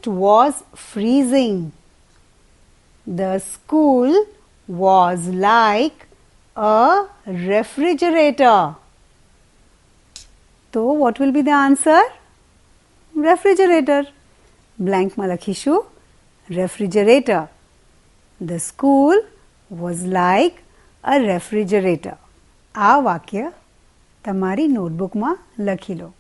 It was freezing. The school was like a refrigerator. So what will be the answer? Refrigerator. Blank માં લખીશું refrigerator. The school was like a refrigerator. આ વાક્ય તમારી નોટબુકમાં લખી લો.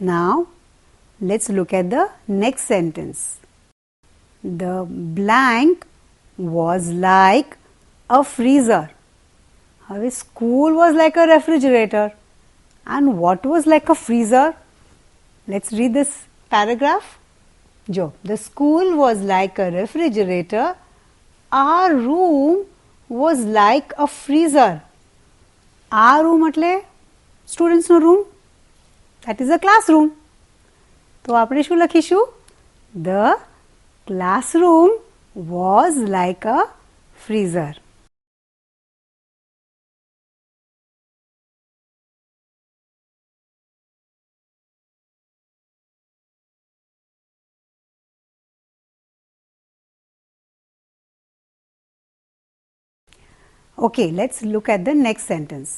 Now, let's look at the next sentence. The blank was like a freezer. હવે school was like a refrigerator. And what was like a freezer? Let's read this paragraph. Jo, the school was like a refrigerator. Our room was like a freezer. Our room એટલે students no room. That is a classroom. તો આપણે શું લખીશું? The classroom was like a freezer. Okay, let's look at the next sentence.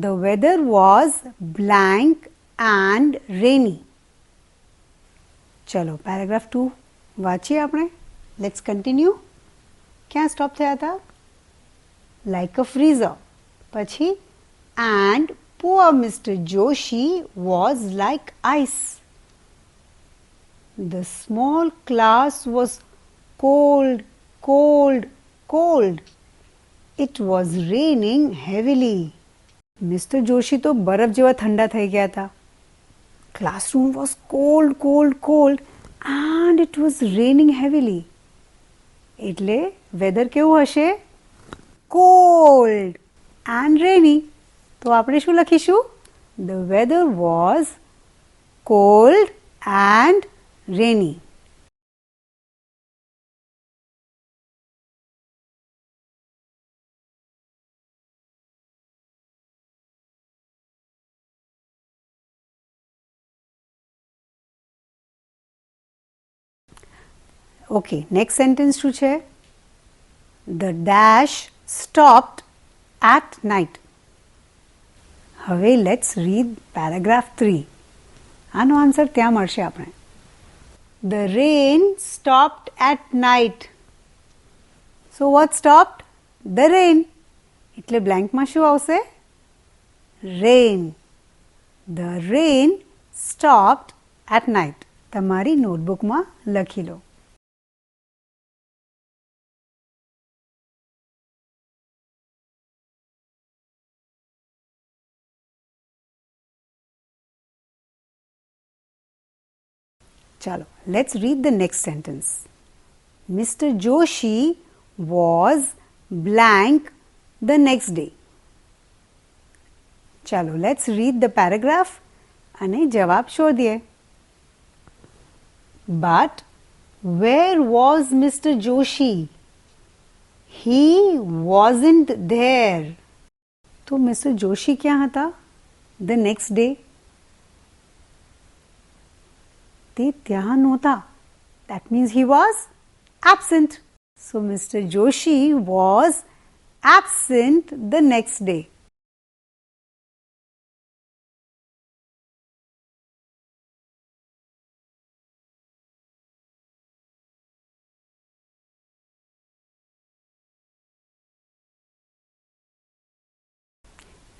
The weather was blank and rainy. ચલો paragraph 2 વાંચીએ આપણે. Let's continue. ક્યાં stop થયા હતા? Like a freezer. પછી and poor Mr. Joshi was like ice. The small class was cold, cold, cold. It was raining heavily. Mr. Joshi તો બરફ જેવા ઠંડા થઈ ગયા હતા. Classroom was cold, cold, cold and it was raining heavily. એટલે weather કેવું હશે? Cold and rainy. તો આપણે શું લખીશું? The weather was cold and rainy. Okay, next sentence શું છે? The dash stopped at night. હવે let's read paragraph 3. આનો આન્સર ત્યાં મળશે આપણે. The rain stopped at night. So what stopped? The rain. એટલે બ્લેન્કમાં શું આવશે? Rain. The rain stopped at night. તમારી નોટબુકમાં લખી લો. Chalo, let's read the next sentence. Mr. Joshi was blank the next day. Chalo, let's read the paragraph અને જવાબ શોધીએ. But where was Mr. Joshi? He wasn't there. તો Mr. Joshi ક્યાં હતા? The next day. તે ત્યાં નહોતા. That means he was absent. So Mr. Joshi was absent the next day.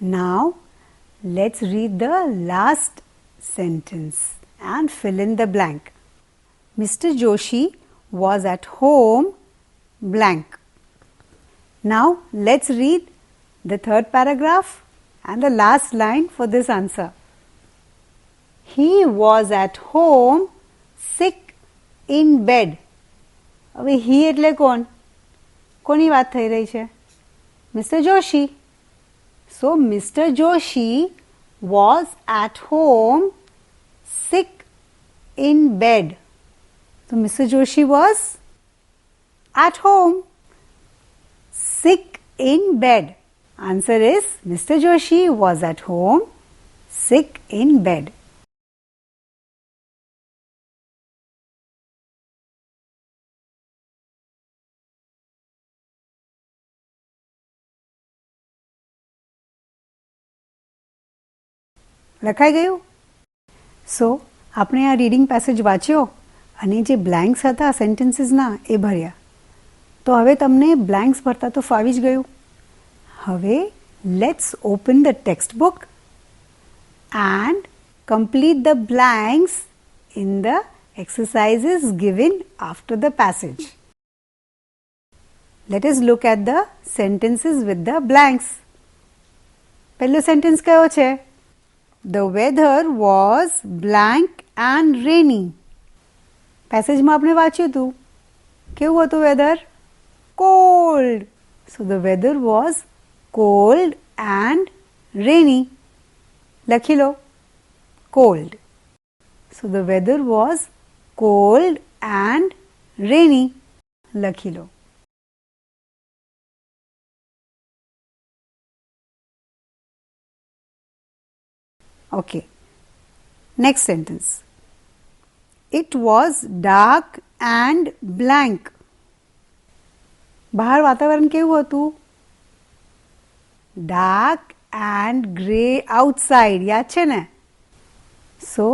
Now let's read the last sentence and fill in the blank. Mr. Joshi was at home blank. Now let's read the third paragraph and the last line for this answer. He was at home sick in bed. હવે he એટલે કોણ? કોની વાત થઈ રહી છે? Mister Joshi. So Mr. Joshi was at home sick in bed. So Mr. Joshi was at home sick in bed. Answer is Mr. Joshi was at home sick in bed. લખાઈ ગયું? સો આપણે આ રીડિંગ પેસેજ વાંચ્યો અને જે blanks હતા સેન્ટેન્સીસના એ ભર્યા. તો હવે તમને બ્લેન્ક્સ ભરતા તો ફાવી જ ગયું. હવે let's open the text book and complete the blanks in the exercises given after the passage. Let us look at the sentences with the blanks. પહેલો સેન્ટેન્સ કયો છે? The weather was blank and rainy. પેસેજમાં આપણે વાંચ્યું હતું. કેવું હતું weather? Cold. So the weather was cold and rainy. લખી લો. Cold. So the weather was cold and rainy. લખી લો. Okay. Next sentence. It was dark and blank. બહાર વાતાવરણ કેવું હતું? Dark and grey outside. યાદ છે ને? So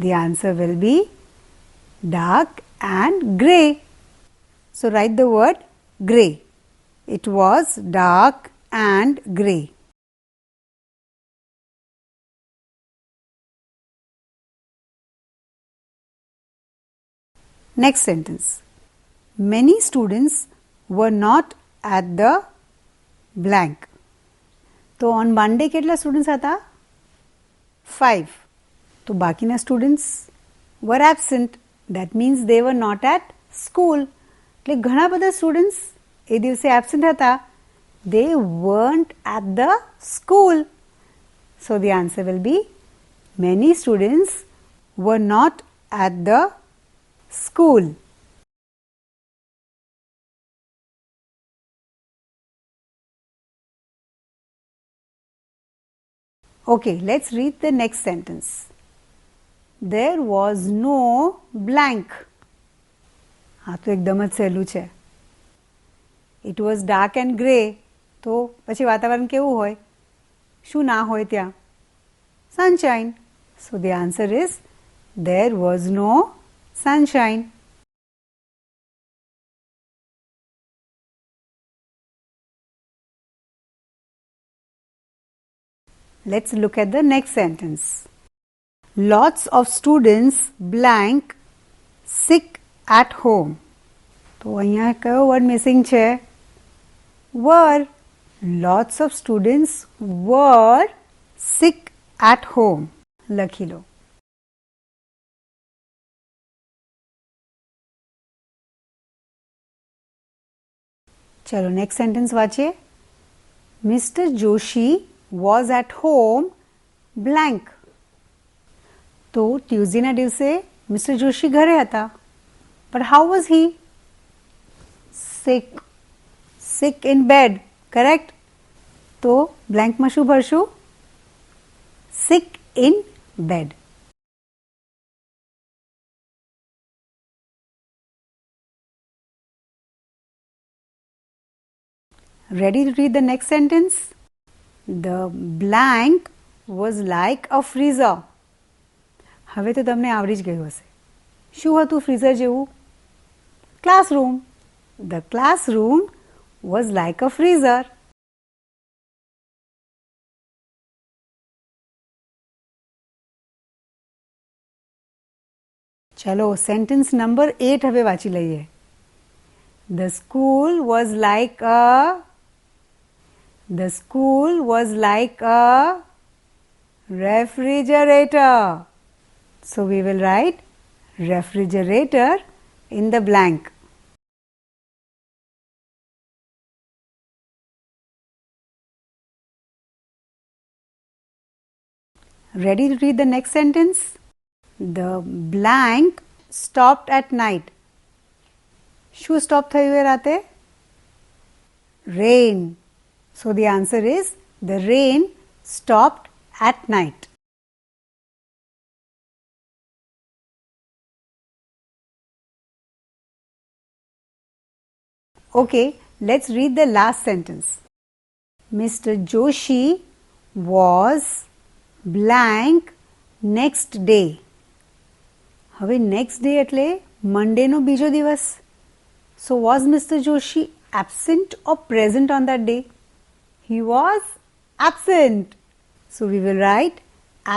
the answer will be dark and grey. So write the word grey. It was dark and grey. Next sentence. Many students were not at the blank. તો on Monday કેટલા students હતા? 5. તો બાકીના students were absent. That means they were not at school. એટલે ઘણા બધા students એ દિવસે absent હતા. They weren't at the school. So the answer will be many students were not at the school. Okay, let's read the next sentence. There was no blank. हाँ तो एकदम જ સહેલું છે. It was dark and grey. તો પછી વાતાવરણ કેવું હોય? શું ના હોય ત્યાં? Sunshine. So the answer is there was no sunshine. Let's look at the next sentence. Lots of students blank sick at home. તો અહીંયા કયો વર્ડ મિસિંગ છે? Were. Lots of students were sick at home. લખી લો. ચલો next sentence વાંચીએ. Mr. Joshi was at home blank. તો ટ્યુઝડેના દિવસે mister Joshi ઘરે હતા. But how was he? Sick. Sick in bed. Correct? તો બ્લેન્કમાં શું ભરશું? Sick in bed. Ready to read the next sentence? The blank was like a freezer. હવે તો તમને આવડી જ ગયું હશે. શું હતું ફ્રીઝર જેવું? Classroom. The classroom was like a freezer. ચલો સેન્ટેન્સ નંબર 8 હવે વાંચી લઈએ. The school was like a refrigerator. So we will write refrigerator in the blank. Ready to read the next sentence? The blank stopped at night. શું stop થયું એ રાતે? Rain. So the answer is the rain stopped at night. Okay, let's read the last sentence. Mr. Joshi was blank next day. હવે next day એટલે Monday નો બીજો દિવસ. So was Mr. Joshi absent or present on that day? He was absent. So we will write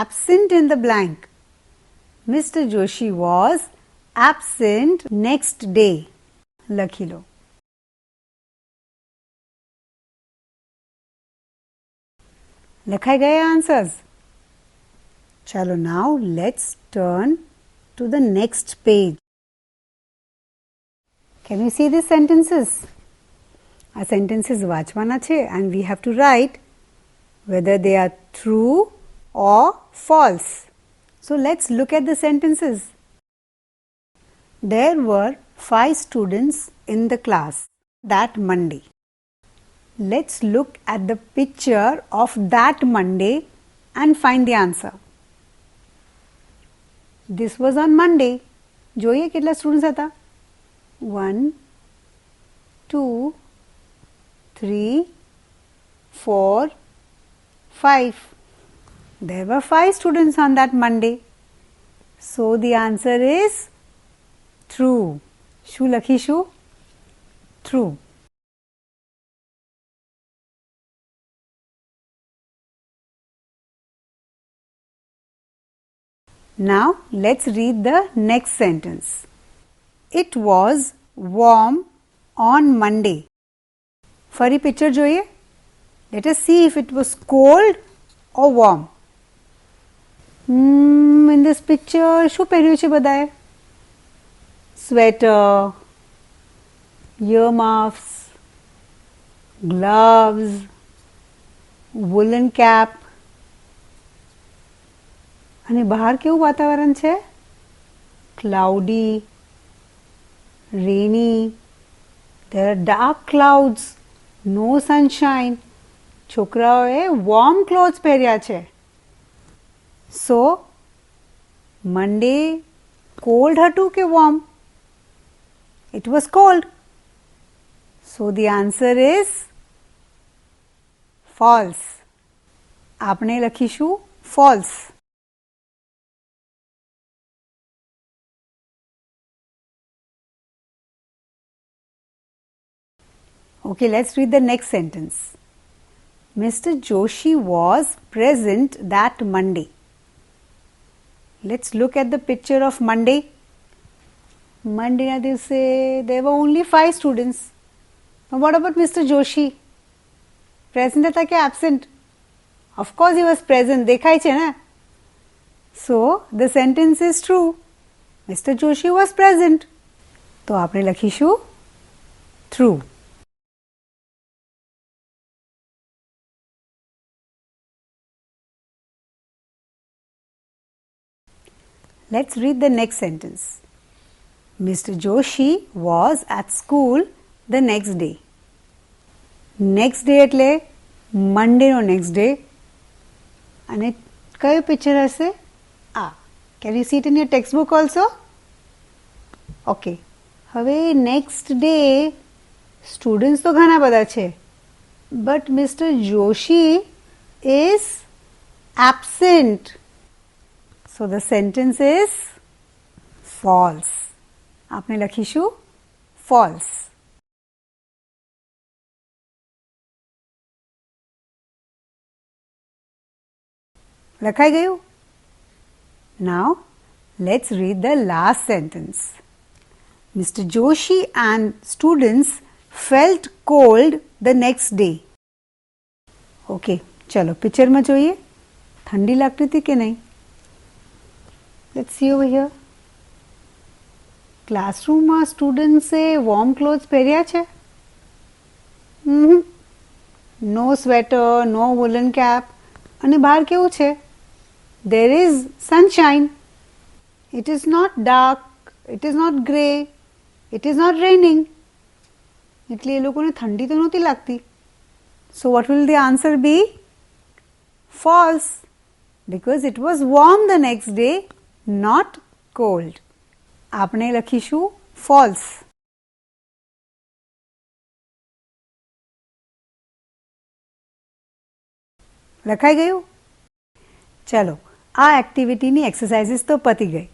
absent in the blank. Mr. Joshi was absent next day. લખી લો. લખાઈ ગયા answers? ચલો now let's turn to the next page. Can you see these sentences? આ sentences વાંચવાના છે and we have to write whether they are true or false. So let's look at the sentences. There were 5 students in the class that Monday. Let's look at the picture of that Monday and find the answer. This was on Monday. જોઈએ કેટલા students હતા? 1, 2, 3, 4, 5. There were 5 students on that Monday. So the answer is true. શું લખીશું? True. Now let's read the next sentence. It was warm on Monday. ફરી picture જોઈએ. Let us see if it was cold or warm. In this picture શું પહેર્યું છે બધાએ? Sweater, earmuffs, gloves, woolen cap. અને બહાર કેવું વાતાવરણ છે? Cloudy, rainy. There are dark clouds, no sunshine. છોકરાઓએ warm clothes પહેર્યા છે. So Monday cold હતું કે warm? It was cold. So the answer is false. આપણે લખીશું false. Okay, let's read the next sentence. Mr. Joshi was present that Monday. Let's look at the picture of Monday. Monday na divse there were only 5 students. But what about Mr. Joshi? Present hata ke absent? Of course he was present. દેખાય છે ને? So the sentence is true. Mr. Joshi was present. તો આપણે લખીશું true. Let's read the next sentence. Mr. Joshi was at school the next day. Next day એટલે Monday નો next day. અને કયો picture હશે? Can you see it in your textbook also? Okay. હવે next day students તો ઘણા બધા છે. But Mr. Joshi is absent. So the sentence is false. આપણે લખીશું false. લખાઈ ગયું? Now let's read the last sentence. Mr. Joshi and students felt cold the next day. Okay, ચલો પિક્ચરમાં જોઈએ. ઠંડી લાગતી હતી કે નહીં? Let's see over here. ક્લાસરૂમમાં સ્ટુડન્ટ્સે વોર્મ ક્લોથ્સ પહેર્યા છે? No sweater, no woollen cap. અને બહાર કેવું છે? there is sunshine. It is not dark, it is not grey, it is not raining. એટલે એ લોકોને ઠંડી તો નહોતી લાગતી. So what will the answer be? False, because it was warm the next day, not cold. આપણે લખીશું false. લખાઈ ગયું? ચલો, આ એક્ટિવિટીની એક્સરસાઇઝીસ તો પતી ગઈ.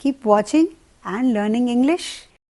Keep watching and learning English.